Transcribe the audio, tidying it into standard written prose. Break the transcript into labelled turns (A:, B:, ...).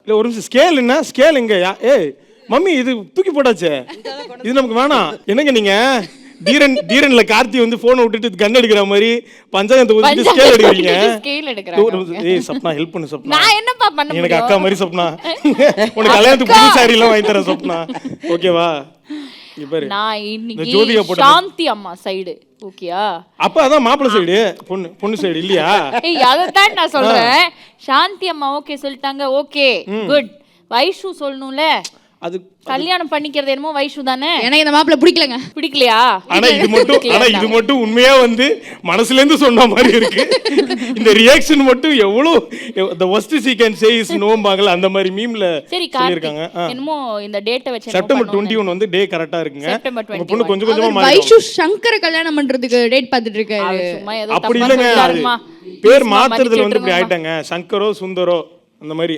A: இல்ல ஒரு நிமிஷம் ஸ்கேல் எங்க ஏய் மம்மி இது தூக்கி போட்டாச்சே, இது நமக்கு வேணாம். என்னங்க நீங்க தீரன்ல கார்த்தி வந்து போனை விட்டுட்டு கண் எடுக்கிற மாதிரி பஞ்சாயத்து ஊத்திட்டு ஸ்கேல் எடுக்கிறீங்க.
B: ஸ்கேல் எடுக்கறாங்க.
A: ஏய் சப்னா ஹெல்ப் பண்ணு சப்னா.
B: நான் என்னப்பா பண்ண முடியும்?
A: எனக்கு அக்கா மாதிரி சப்னா. உனக்கு கல்யாணத்துக்கு புது சாரி எல்லாம் வாங்கி தரேன் சப்னா. ஓகேவா? இபாரு.
B: நான் இன்னைக்கு சாந்தி அம்மா சைடு ஓகேயா?
A: அப்ப அதான் மாப்பிள்ளை சைடு, பொண்ணு சைடு இல்லையா?
B: ஏய் அததான் நான் சொல்றேன். சாந்தி அம்மா ஓகே சொல்லிட்டாங்க. Okay good. வைஷு சொல்லணும்ல. அது கல்யாணம் பண்ணிக்கிறது என்னமோ வைஷு தானே.
C: எனக்கு இந்த மாப்பிள்ளை பிடிக்கலங்க.
B: பிடிக்கலையா?
A: ஆனா இது மட்டும் உண்மையா வந்து மனசுல இருந்து சொன்ன மாதிரி இருக்கு. இந்த ரியாக்ஷன் மட்டும் எவ்வளவு the worst she can say is நோம்பாங்கல அந்த மாதிரி மீம்ல சொல்லிருக்காங்க.
B: என்னமோ இந்த டேட்டை வச்சு
A: செப்டம்பர் 21 வந்து டே கரெக்ட்டா இருக்குங்க. உங்க பொண்ணு கொஞ்சம் கொஞ்சமா மாறி
C: வைஷு சங்கர கல்யாணம் பண்றதுக்கு டேட் பார்த்துட்டு இருக்காரு.
A: அப்படி இல்லங்க, பேர் மாத்துறதுல வந்து இப்படி ஆயிட்டாங்க. சங்கரோ சுந்தரோ அந்த மாதிரி.